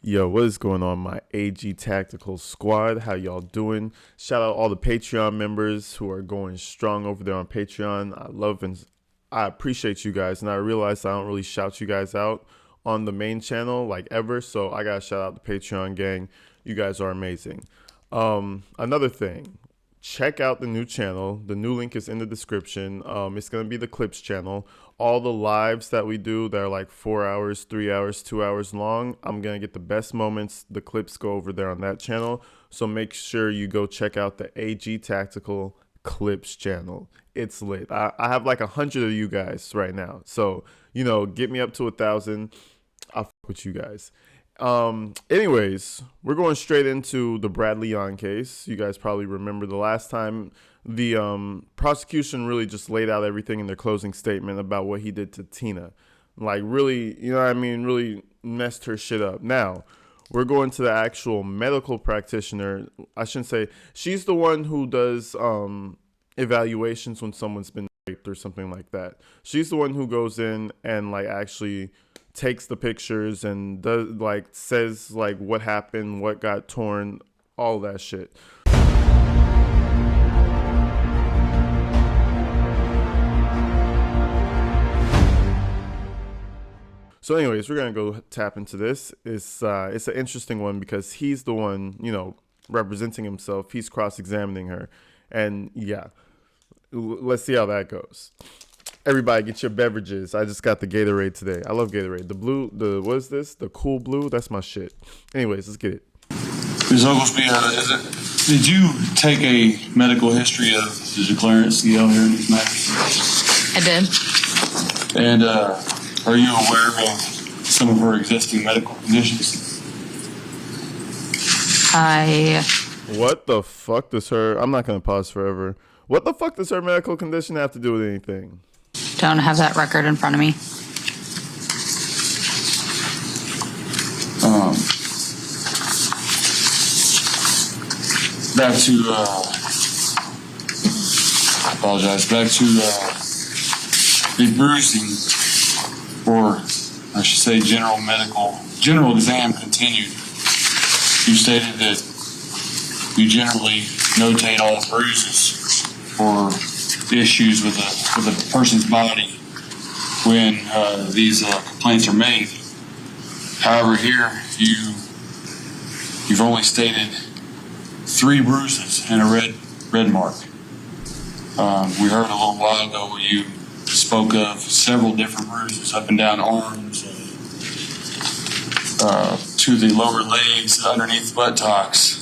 Yo, what is going on, my AG Tactical Squad? How y'all doing? Shout out all the Patreon members who are going strong over there on Patreon. I love and I appreciate you guys, and I realize I don't really shout you guys out on the main channel like ever, so I gotta shout out the Patreon gang. You guys are amazing. Another thing, check out the new channel. The new link is in the description. It's gonna be the clips channel. All the lives that we do that are like 4 hours, 3 hours, 2 hours long, I'm gonna get the best moments. The clips go over there on that channel. So make sure you go check out the AG Tactical Clips channel. It's lit. I have like 100 of you guys right now. So, get me up to 1,000. I'll fuck with you guys. Anyways, we're going straight into the Bradley Yohn case. You guys probably remember the last time the prosecution really just laid out everything in their closing statement about what he did to Tina. Like, really, really messed her shit up. Now, we're going to the actual medical practitioner. I shouldn't say, she's the one who does evaluations when someone's been raped or something like that. She's the one who goes in and like actually takes the pictures and does like says like what happened, what got torn, all that shit. So anyways, we're gonna go tap into this. It's an interesting one because he's the one, representing himself. He's cross-examining her, and yeah, let's see how that goes. Everybody get your beverages. I just got the Gatorade today. I love Gatorade. The blue, what is this? The cool blue? That's my shit. Anyways, let's get it. Ms. Oglesby, did you take a medical history of the declarant CL here in these matters? I did. And are you aware of some of her existing medical conditions? What the fuck does her... I'm not going to pause forever. What the fuck does her medical condition have to do with anything? Don't have that record in front of me. Back to, I apologize, back to the bruising, or I should say general exam continued. You stated that you generally notate all bruises or issues with a person's body when these complaints are made. However, here you've only stated 3 bruises and a red mark. We heard a little while ago where you spoke of several different bruises up and down arms, to the lower legs, underneath buttocks.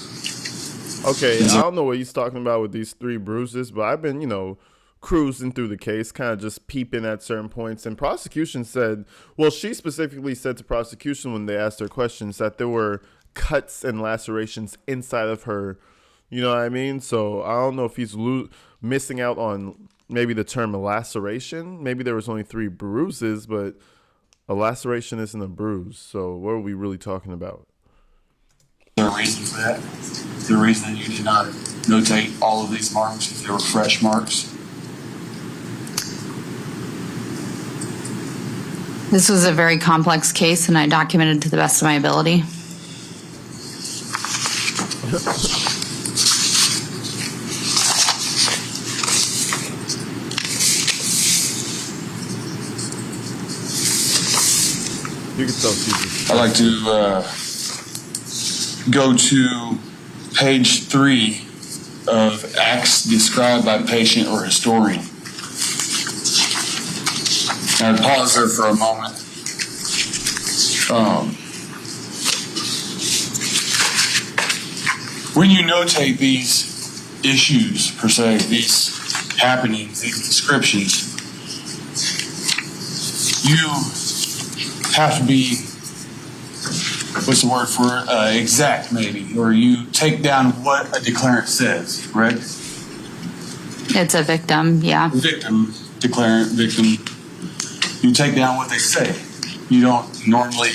Okay, I don't know what he's talking about with these 3 bruises, but I've been, cruising through the case, kind of just peeping at certain points. And prosecution said, well, she specifically said to prosecution when they asked her questions that there were cuts and lacerations inside of her. You know what I mean? So I don't know if he's missing out on maybe the term laceration. Maybe there was only 3 bruises, but a laceration isn't a bruise. So what are we really talking about? Is there a reason for that? Is there a reason that you did not notate all of these marks if they were fresh marks? This was a very complex case, and I documented to the best of my ability. You can tell Jesus. I'd like to go to page 3 of acts described by patient or historian. I'd pause there for a moment. When you notate these issues, per se, these happenings, these descriptions, you have to be, what's the word for it? Exact, maybe, or you take down what a declarant says, correct? It's a victim, yeah. Victim, declarant, victim. You take down what they say. You don't normally,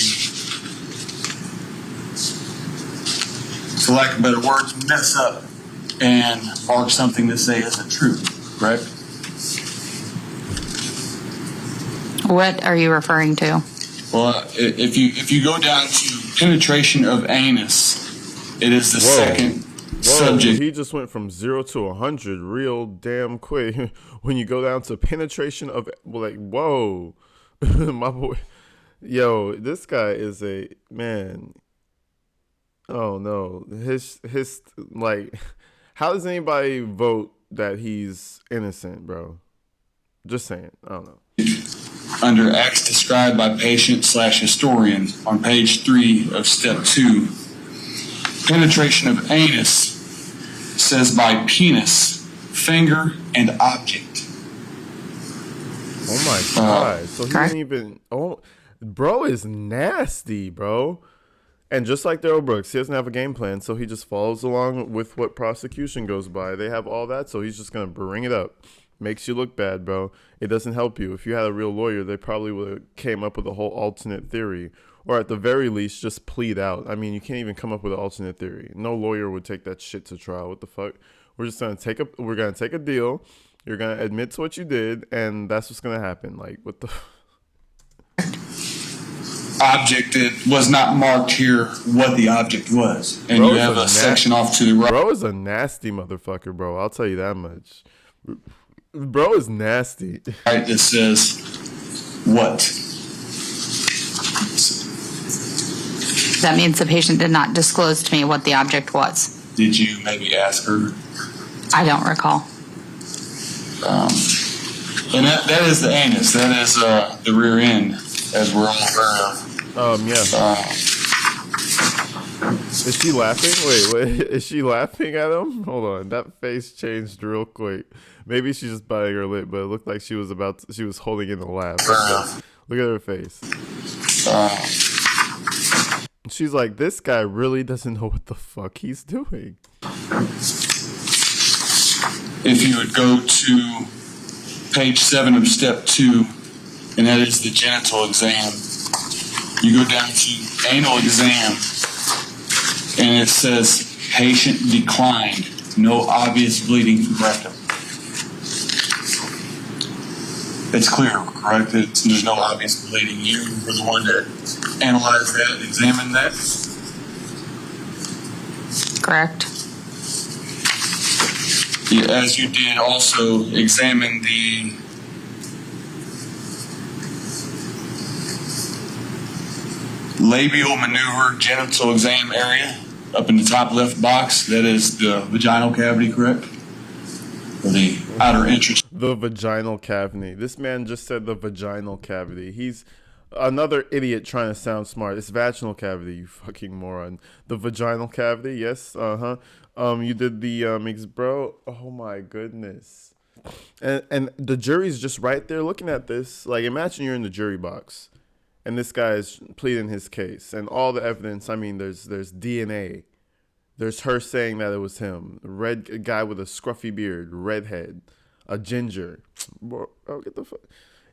for lack of better words, mess up and mark something that say isn't true, correct? What are you referring to? Well, if you go down to penetration of anus. It is the second subject. He just went from 0 to 100 real damn quick. When you go down to penetration of, like, whoa, my boy, yo, this guy is a man. Oh no, his like, how does anybody vote that he's innocent, bro? Just saying, I don't know. Under acts described by patient/historian on page 3 of step 2, penetration of anus says by penis, finger, and object. Oh my god! So he didn't even. Oh, bro is nasty, bro. And just like Daryl Brooks, he doesn't have a game plan, so he just follows along with what prosecution goes by. They have all that, so he's just gonna bring it up. Makes you look bad, bro. It doesn't help you. If you had a real lawyer, they probably would have came up with a whole alternate theory, or at the very least, just plead out. I mean, you can't even come up with an alternate theory. No lawyer would take that shit to trial. What the fuck? We're just gonna take a deal. You're gonna admit to what you did, and that's what's gonna happen. Like, what the? Object, it was not marked here what the object was, and Bro you have a section off to the right. Bro is a nasty motherfucker, bro. I'll tell you that much. Bro is nasty. Right, that says what? That means the patient did not disclose to me what the object was. Did you maybe ask her? I don't recall. And that is the anus. That is the rear end, as we're all aware of. Yeah. Is she laughing? Wait, is she laughing at him? Hold on, that face changed real quick. Maybe she's just biting her lip, but it looked like she was holding in a laugh. Look at her face. She's like, this guy really doesn't know what the fuck he's doing. If you would go to page 7 of step 2, and that is the genital exam, you go down to anal exam, and it says patient declined, no obvious bleeding from rectum. It's clear, correct? There's no obvious bleeding. You were the one that analyzed that, examined that? Correct. Yeah, as you did also examine the labial maneuver genital exam area up in the top left box. That is the vaginal cavity, correct? Or the outer entrance. The vaginal cavity. This man just said the vaginal cavity. He's another idiot trying to sound smart. It's vaginal cavity, you fucking moron. The vaginal cavity, yes, you did the mix, bro. Oh my goodness. And the jury's just right there looking at this. Like, imagine you're in the jury box, and this guy is pleading his case, and all the evidence. I mean, there's DNA. There's her saying that it was him. Red guy with a scruffy beard, redhead, a ginger. Bro, get the fuck.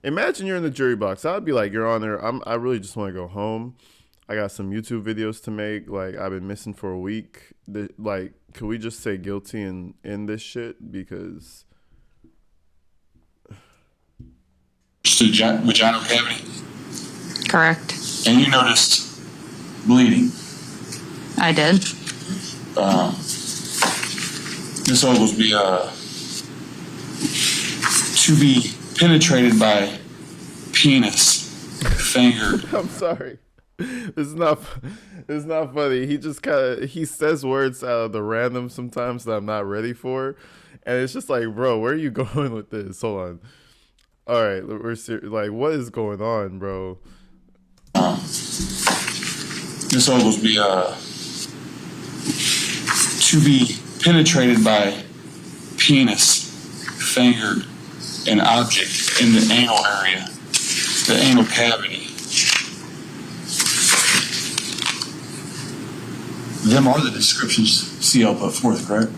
Imagine you're in the jury box. I'd be like, Your Honor, I really just want to go home. I got some YouTube videos to make. Like, I've been missing for a week. Like, could we just say guilty and end this shit? Because Just the vaginal cavity. Correct. And you noticed bleeding. I did. This Oglesby, to be penetrated by penis, finger. I'm sorry. It's not funny. He just he says words out of the random sometimes that I'm not ready for, and it's just like, bro, where are you going with this? Hold on. All right, we're like, what is going on, bro? This Oglesby, to be penetrated by penis, finger, and object in the anal area, the anal cavity. Them are the descriptions CL put forth, correct?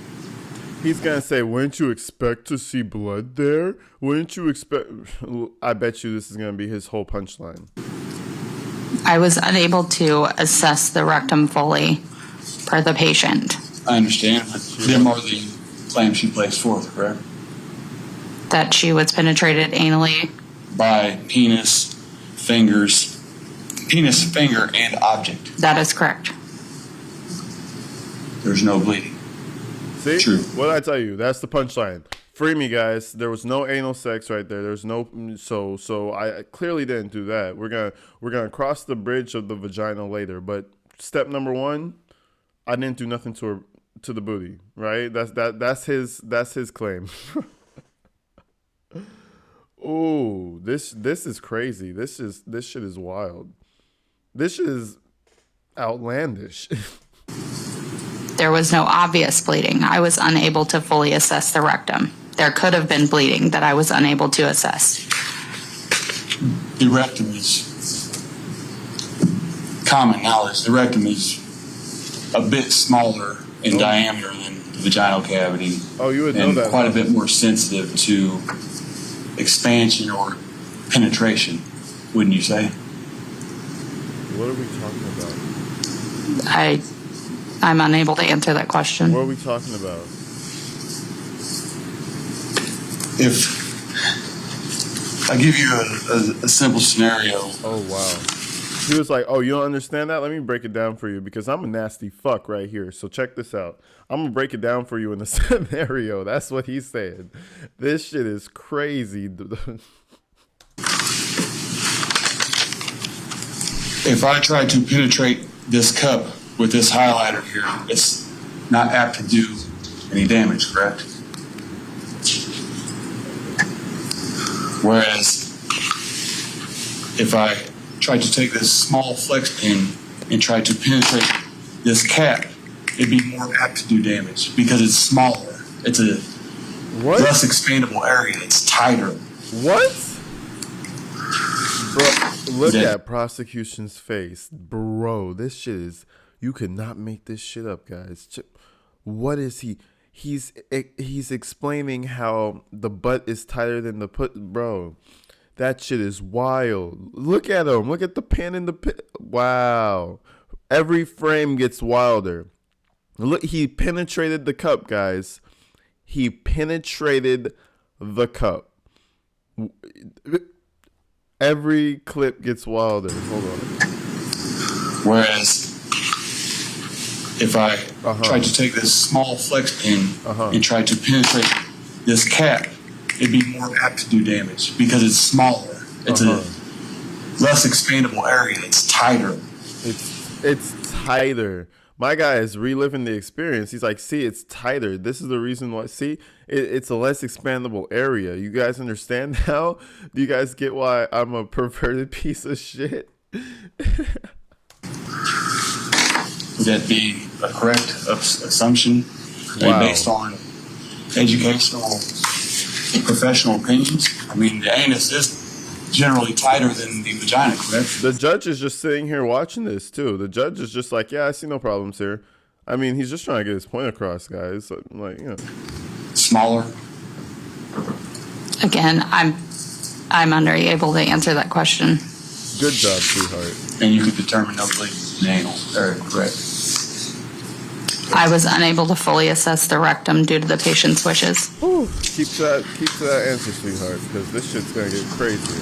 He's gonna say, wouldn't you expect to see blood there? Wouldn't you expect? I bet you this is gonna be his whole punchline. I was unable to assess the rectum fully per the patient. I understand, but them are the claims she placed forth, correct? That she was penetrated anally. By penis, fingers, penis, finger, and object. That is correct. There's no bleeding. See? True. What did I tell you? That's the punchline. Free me, guys. There was no anal sex right there. There's no so I clearly didn't do that. We're gonna cross the bridge of the vagina later. But step number one, I didn't do nothing to the booty. Right? That's his claim. Ooh, this is crazy. This shit is wild. This shit is outlandish. There was no obvious bleeding. I was unable to fully assess the rectum. There could have been bleeding that I was unable to assess. The rectum is common knowledge. The rectum is a bit smaller in diameter than the vaginal cavity. Oh, you would know and that. quite a bit more sensitive to expansion or penetration, wouldn't you say? What are we talking about? I'm unable to answer that question. What are we talking about? If I give you a simple scenario. Oh, wow. He was like, oh, you don't understand that? Let me break it down for you because I'm a nasty fuck right here. So check this out. I'm going to break it down for you in the scenario. That's what he said. This shit is crazy. If I try to penetrate this cup with this highlighter here, it's not apt to do any damage, correct? Whereas if I try to take this small flex pin and try to penetrate this cap, it'd be more apt to do damage because it's smaller. It's a less expandable area. It's tighter. What? Bro, look at prosecution's face. Bro, this shit is... You could not make this shit up, guys. What is he? He's explaining how the butt is tighter than the put. Bro, that shit is wild. Look at him. Look at the pin in the pit. Wow. Every frame gets wilder. Look, he penetrated the cup, guys. He penetrated the cup. Every clip gets wilder. Hold on. Whereas if I try to take this small flex pin and try to penetrate this cap, it'd be more apt to do damage because it's smaller. It's a less expandable area. It's tighter. It's tighter. My guy is reliving the experience. He's like, see, it's tighter. This is the reason why. See, it's a less expandable area. You guys understand now? Do you guys get why I'm a perverted piece of shit? Would that be a correct assumption? Wow. Based on educational and professional opinions? I mean, the anus is generally tighter than the vagina, correct? The judge is just sitting here watching this, too. The judge is just like, yeah, I see no problems here. I mean, he's just trying to get his point across, guys. So, like, you know. Smaller? Again, I'm unable to answer that question. Good job, sweetheart. And you could determine no bleeding in the anal, correct? I was unable to fully assess the rectum due to the patient's wishes. Whew. Keep to that answer, sweetheart, because this shit's gonna get crazy.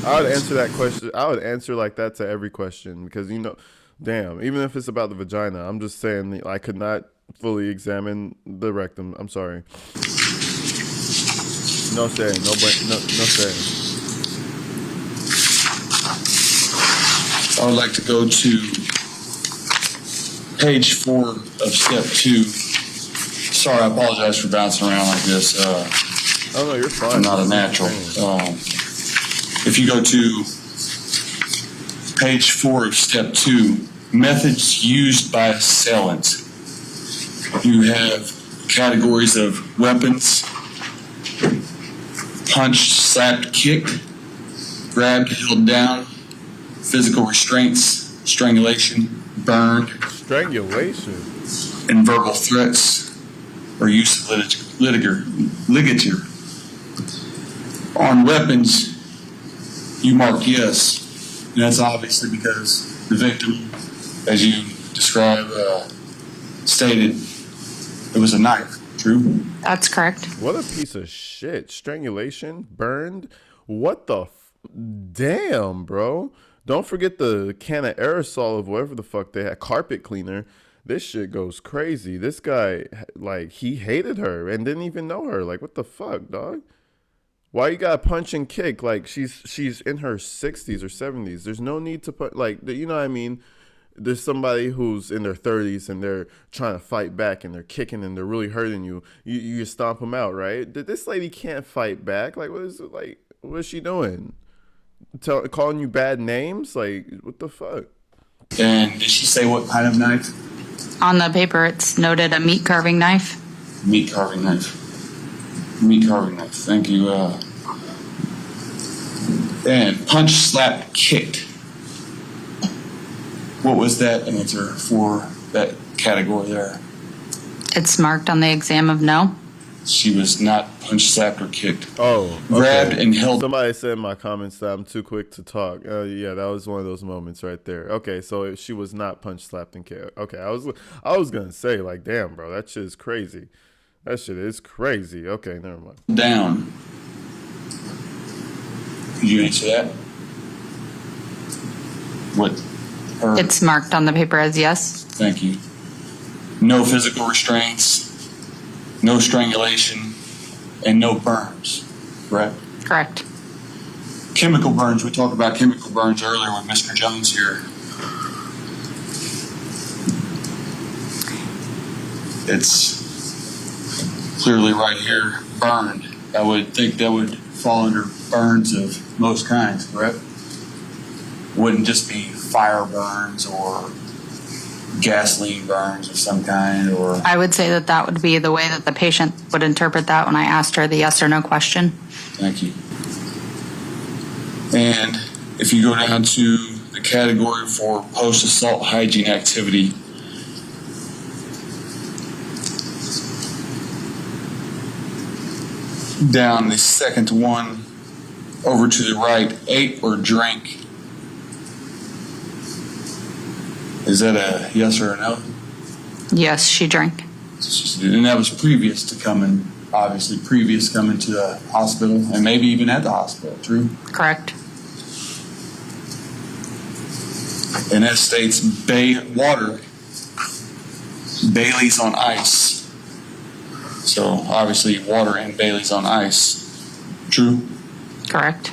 I would answer that question. I would answer like that to every question because, you know, damn, even if it's about the vagina, I'm just saying I could not fully examine the rectum. I'm sorry. No saying. No saying. I would like to go to page 4 of step 2. Sorry, I apologize for bouncing around like this. Oh, no, you're fine. I'm not a natural. If you go to page 4 of step 2, methods used by assailant, you have categories of weapons: punched, slapped, kicked, grabbed, held down, physical restraints, strangulation, burned, Strangulation. and verbal threats or use of ligature. On weapons, you mark yes, and that's obviously because the victim, as you described, stated it was a knife. True? That's correct. What a piece of shit. Strangulation? Burned? What the Damn, bro. Don't forget the can of aerosol of whatever the fuck they had, carpet cleaner. This shit goes crazy. This guy, like, he hated her and didn't even know her. Like, what the fuck, dog? Why you gotta punch and kick? Like, she's in her 60s or 70s. There's no need to put, like, you know what I mean? There's somebody who's in their 30s and they're trying to fight back and they're kicking and they're really hurting you. You stomp them out, right? This lady can't fight back. Like, what is it? Like, what is she doing? Calling you bad names? Like, what the fuck? And did she say what kind of knife? On the paper, it's noted a meat carving knife. Meat carving knife. Meat carving knife. Thank you. And punch, slap, kicked. What was that answer for that category there? It's marked on the exam of no. She was not punched, slapped, or kicked. Oh, okay. Grabbed and held. Somebody said in my comments that I'm too quick to talk. Yeah, that was one of those moments right there. Okay, so she was not punched, slapped, and kicked. Okay, I was gonna say, like, damn, bro, that shit is crazy. That shit is crazy. Okay, never mind. Down. Could you answer that? What? It's marked on the paper as yes. Thank you. No physical restraints, no strangulation, and no burns, correct? Correct. Chemical burns, we talked about chemical burns earlier with Mr. Jones here. It's clearly right here, burned. I would think that would fall under burns of most kinds, correct? Wouldn't just be fire burns or gasoline burns of some kind, or I would say that that would be the way that the patient would interpret that when I asked her the yes or no question. thank you. And if you go down to the category for post-assault hygiene activity, down the second one over to the right, ate or drank. Is that a yes or a no? Yes, she drank. And that was previous to coming, obviously previous coming to the hospital and maybe even at the hospital, true? Correct. And that states water, Bailey's on ice. So obviously water and Bailey's on ice, true? Correct.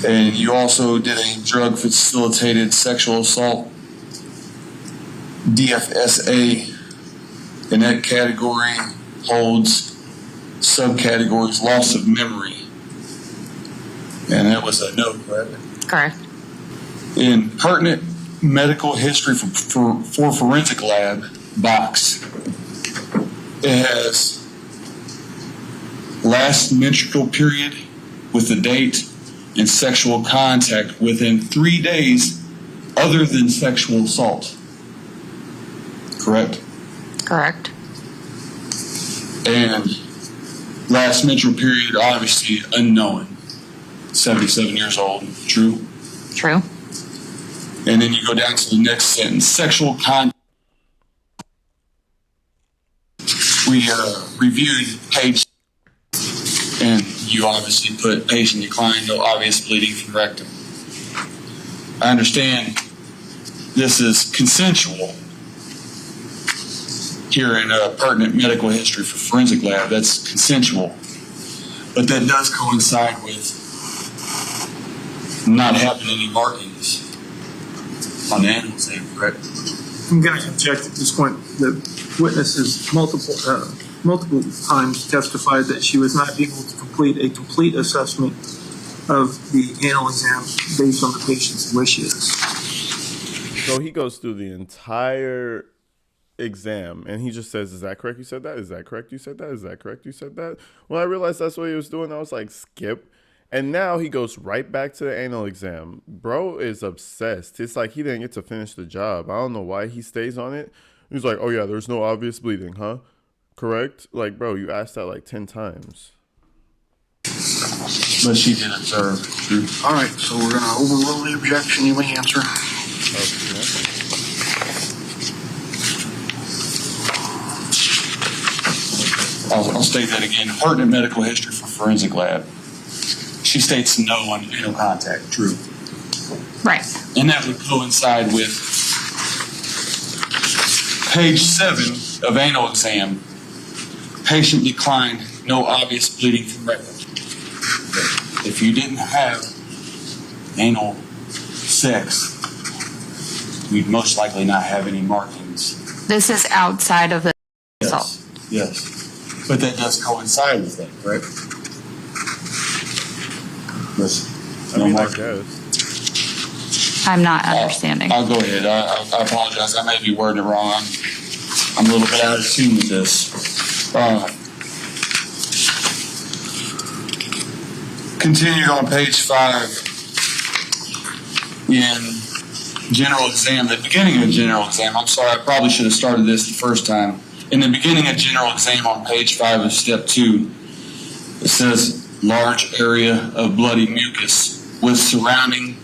And you also did a drug facilitated sexual assault, DFSA, and that category holds subcategories loss of memory. And that was a no, correct? Correct. In pertinent medical history for forensic lab box, it has last menstrual period with the date and sexual contact within 3 days other than sexual assault. Correct? Correct. And last menstrual period, obviously unknown. 77 years old. True? True. And then you go down to the next sentence. Sexual contact. We reviewed page, and you obviously put patient declined, no obvious bleeding from rectum. I understand this is consensual here in pertinent medical history for forensic lab. That's consensual. But that does coincide with not having any markings on the animal exam, correct? I'm going to object at this point. The witness has multiple times testified that she was not able to complete a complete assessment of the anal exam based on the patient's wishes. So he goes through the entire exam and he just says, is that correct? You said that? Is that correct? You said that? Is that correct? You said that? When I realized that's what he was doing, I was like, skip. And now he goes right back to the anal exam. Bro is obsessed. It's like he didn't get to finish the job. I don't know why he stays on it. He's like, oh yeah, there's no obvious bleeding, huh? Correct? Like, bro, you asked that like 10 times. But she did observe. True. All right, so we're going to overrule the objection. You may answer. Okay. I'll state that again. Pertinent medical history for forensic lab. She states no on anal contact. True. Right. And that would coincide with page 7 of anal exam. Patient declined, no obvious bleeding from rectum. If you didn't have anal sex, you'd most likely not have any markings. This is outside of the assault. Yes. But that does coincide with that, correct? Yes. I mean, I guess. I'm not understanding. I'll go ahead. I apologize. I may be wording it wrong. I'm a little bit out of tune with this. Continued on page 5 in general exam, the beginning of general exam. I'm sorry, I probably should have started this the first time. In the beginning of general exam on page 5 of step 2, it says large area of bloody mucus with surrounding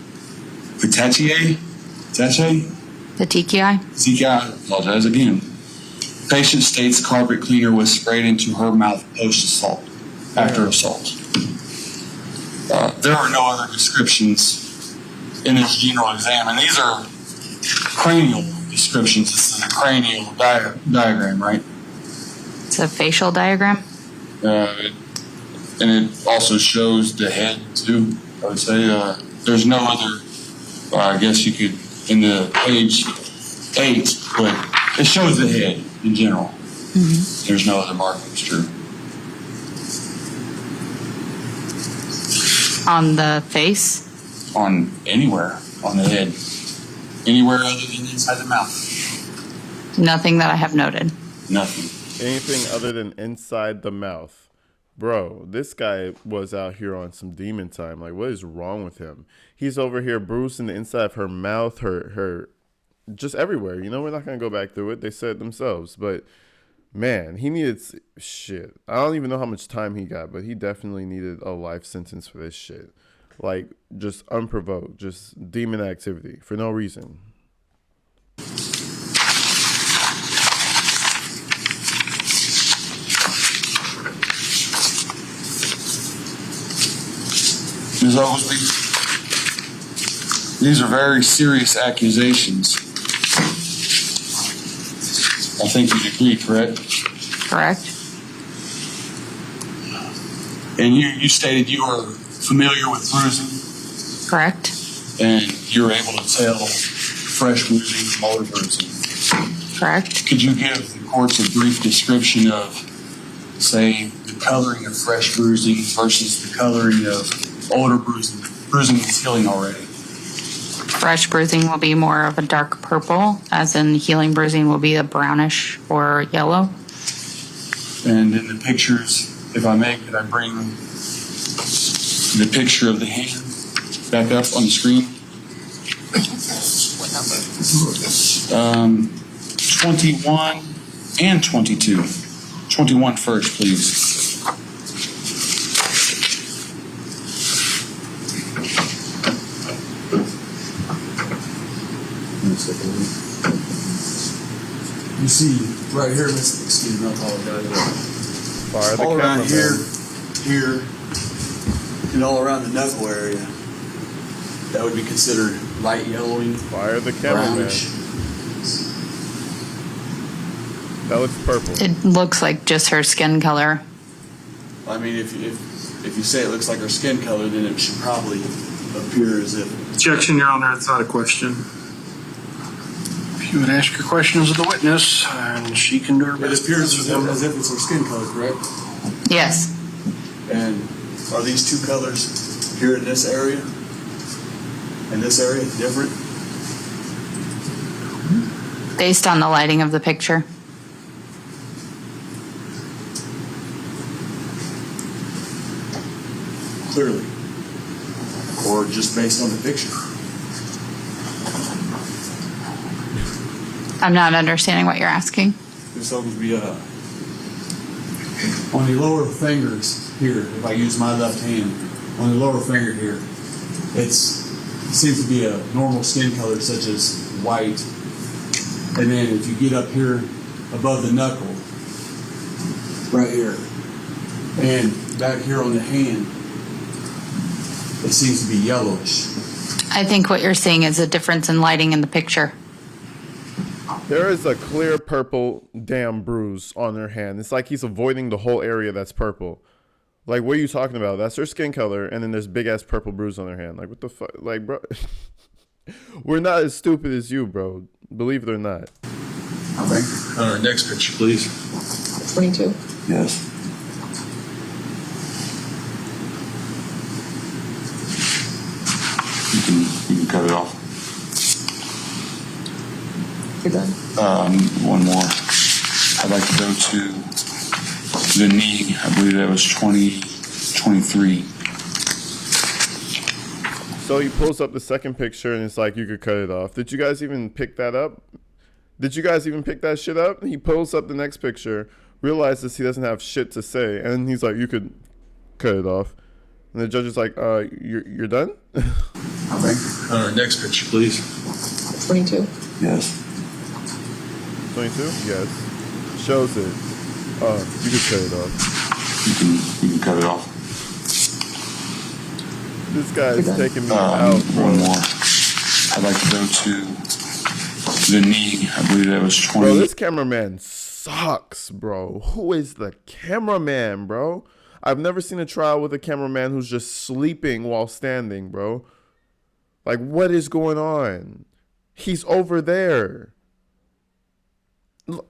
petechiae. Petechiae? I apologize again. Patient states carpet cleaner was sprayed into her mouth post-assault, after assault. There are no other descriptions in this general exam, and these are cranial descriptions. This is a cranial diagram, right? It's a facial diagram? And it also shows the head, too. I would say there's no other, I guess you could, in the page 8, but it shows the head in general. Mm-hmm. There's no other markings, true. On the face? On anywhere on the head. Anywhere other than inside the mouth. Nothing that I have noted. Nothing. Anything other than inside the mouth. Bro, this guy was out here on some demon time. Like, what is wrong with him? He's over here bruising the inside of her mouth, her just everywhere. You know, we're not going to go back through it. They said it themselves. But, man, he needed shit. I don't even know how much time he got, but he definitely needed a life sentence for this shit. Like, just unprovoked, just demon activity for no reason. Ms. Oglesby, these are very serious accusations. I think you'd agree, correct? Correct. And you stated you were familiar with bruising? Correct. And you were able to tell fresh bruising from older bruising? Correct. Could you give the courts a brief description of, say, the coloring of fresh bruising versus the coloring of older bruising that's healing already? Fresh bruising will be more of a dark purple, as in healing bruising will be a brownish or yellow. And in the pictures, if I may, could I bring the picture of the hand back up on the screen? 21 and 22. 21 first, please. You see, right here, excuse me, I apologize. Fire the All camera, around here, man. here, and all around the knuckle area, that would be considered light yellowing, Fire the camera, brownish. man. That looks purple. It looks like just her skin color. I mean, if you say it looks like her skin color, then it should probably appear as if. Objection, Your Honor, it's not a question. If you would ask your questions of the witness, and she can do her It best. appears as if it's her skin color, correct? Yes. And are these two colors here in this area and this area different? Based on the lighting of the picture. Clearly. Or just based on the picture? I'm not understanding what you're asking. This will be on the lower fingers here. If I use my left hand, on the lower finger here, it seems to be a normal skin color, such as white. And then if you get up here above the knuckle, right here. And back here on the hand, it seems to be yellowish. I think what you're seeing is a difference in lighting in the picture. There is a clear purple damn bruise on her hand. It's like he's avoiding the whole area that's purple. Like, what are you talking about? That's her skin color, and then there's big ass purple bruise on her hand. Like, what the fuck? Like, bro, we're not as stupid as you, bro. Believe it or not. Okay. Next picture, please. 22. Yes. You can cut it off. You're done. One more. I'd like to go to the knee. I believe that was 23. So he pulls up the second picture, and it's like, you could cut it off. Did you guys even pick that up? Did you guys even pick that shit up? He pulls up the next picture, realizes he doesn't have shit to say, and he's like, you could cut it off. And the judge is like, you're done? Okay. Next picture, please. 22. Yes. 22? Yes. Shows it. You could cut it off. You can cut it off. This guy's taking me out, bro. One more. I'd like to go to the knee. I believe that was 20. Bro, this cameraman sucks, bro. Who is the cameraman, bro? I've never seen a trial with a cameraman who's just sleeping while standing, bro. Like, what is going on? He's over there. Look,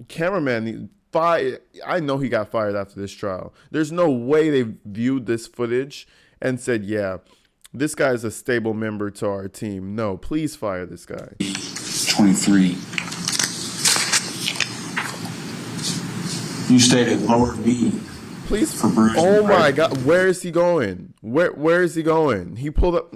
cameraman, I know he got fired after this trial. There's no way they viewed this footage and said, yeah, this guy's a stable member to our team. No, please fire this guy. 23. You stated lower knee. Please. For bruising, Oh my right? God. Where is he going? Where is he going? He pulled up.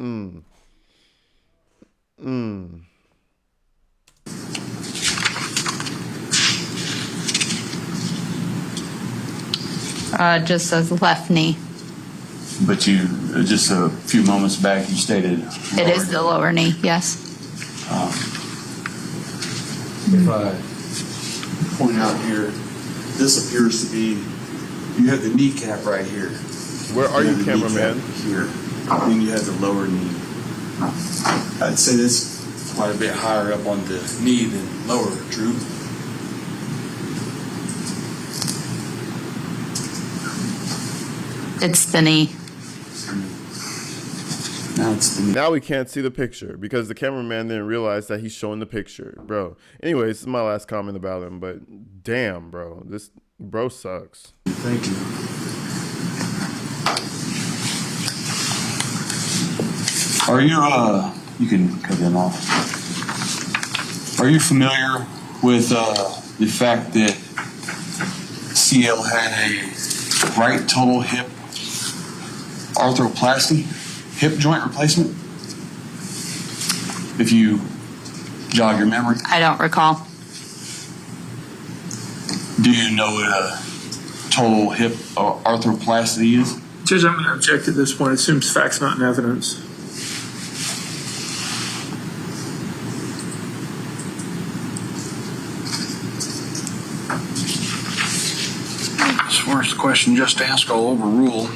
Just says left knee. But you, just a few moments back, you stated It is the lower knee, yes. If I point out here, this appears to be, you have the kneecap right here. Where are you, have the cameraman? kneecap here. Then you have the lower knee. I'd say this quite a bit higher up on the knee than lower, Drew. It's the knee. Now it's the knee. Now we can't see the picture because the cameraman didn't realize that he's showing the picture, bro. Anyways, this is my last comment about him, but damn, bro, this bro sucks. Thank you. Are you, you can cut them off. Are you familiar with the fact that CL had a right total hip arthroplasty, hip joint replacement? If you jog your memory, I don't recall. do you know what a total hip arthroplasty is? Judge, I'm going to object at this point. It assumes facts, not in evidence. As far as the question just asked, I'll overrule.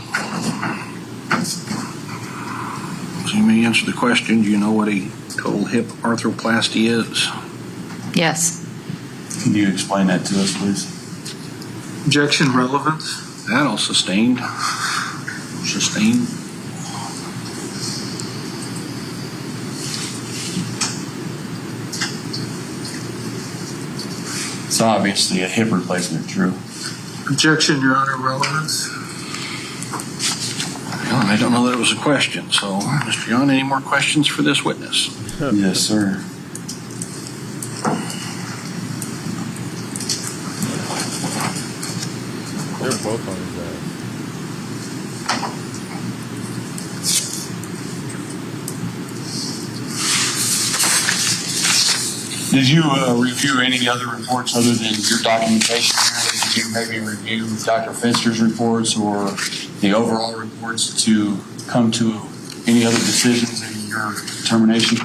So you may answer the question, do you know what a total hip arthroplasty is? Yes. Can you explain that to us, please? Objection relevance. That'll sustained. Sustained. It's obviously a hip replacement, Drew. Objection, Your Honor, relevance. Well, I don't know that it was a question, so Mr. Yohn, any more questions for this witness? Yes, sir. They're both on his ass. Did you review any other reports other than your documentation? Did you maybe review Dr. Finster's reports or the overall reports to come to any other decisions in your determination?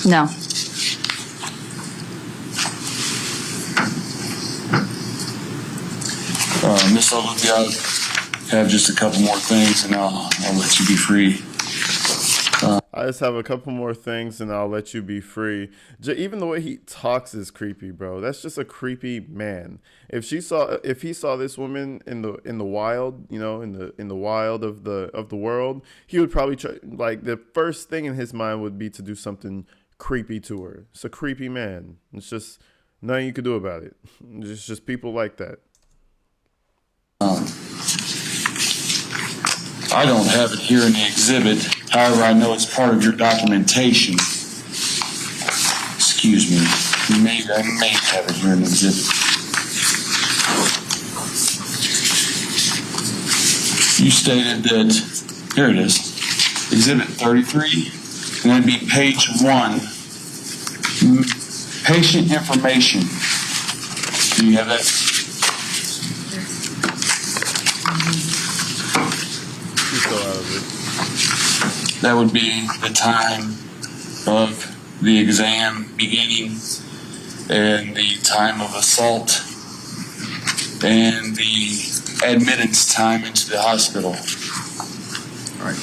No. Miss Ogilvy, I have just a couple more things, and I'll let you be free. I just have a couple more things and I'll let you be free. Even the way he talks is creepy, bro. That's just a creepy man. If he saw this woman in the wild, in the wild of the world, he would probably try, like, the first thing in his mind would be to do something creepy to her. It's a creepy man. It's just nothing you could do about it. It's just people like that. I don't have it here in the exhibit. However, I know it's part of your documentation. Excuse me. I may have it here in the exhibit. You stated that, here it is, Exhibit 33, and that'd be page 1. Patient information. Do you have that? That would be the time of the exam beginning and the time of assault and the admittance time into the hospital. All right.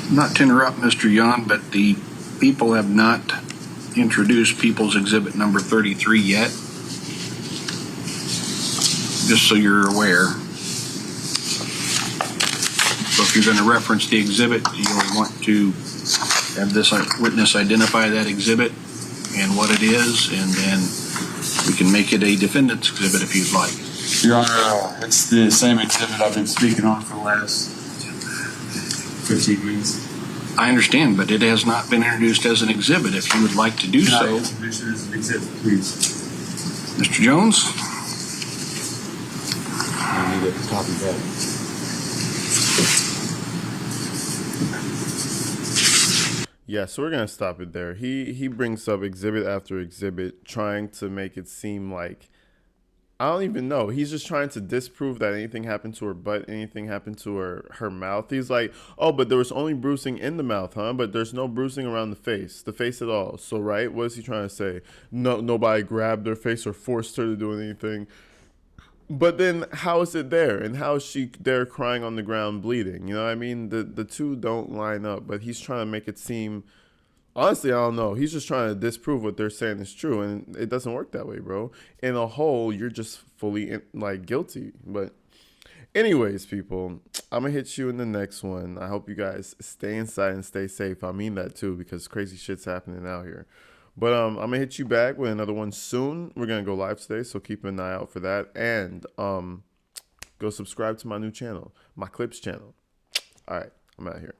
Not to interrupt, Mr. Yohn, but the people have not introduced People's Exhibit number 33 yet. Just so you're aware. So if you're going to reference the exhibit, you'll want to have this witness identify that exhibit and what it is, and then we can make it a defendant's exhibit if you'd like. Your Honor, it's the same exhibit I've been speaking on for the last 15 minutes. I understand, but it has not been introduced as an exhibit. If you would like to do so. Introduce it as an exhibit, please. Mr. Jones? I need a copy of that. Yeah, so we're gonna stop it there. He brings up exhibit after exhibit, trying to make it seem like, I don't even know. He's just trying to disprove that anything happened to her butt, anything happened to her mouth. He's like, oh, but there was only bruising in the mouth, huh? But there's no bruising around the face at all. So, right, what is he trying to say? No, nobody grabbed her face or forced her to do anything. But then how is it there? And how is she there crying on the ground bleeding? You know what I mean? The two don't line up, but he's trying to make it seem, honestly, I don't know. He's just trying to disprove what they're saying is true, and it doesn't work that way, bro. In a whole, you're just fully guilty. But anyways, people, I'm gonna hit you in the next one. I hope you guys stay inside and stay safe. I mean that too, because crazy shit's happening out here. But I'm gonna hit you back with another one soon. We're gonna go live today, so keep an eye out for that. And go subscribe to my new channel, my Clips channel. All right, I'm out here.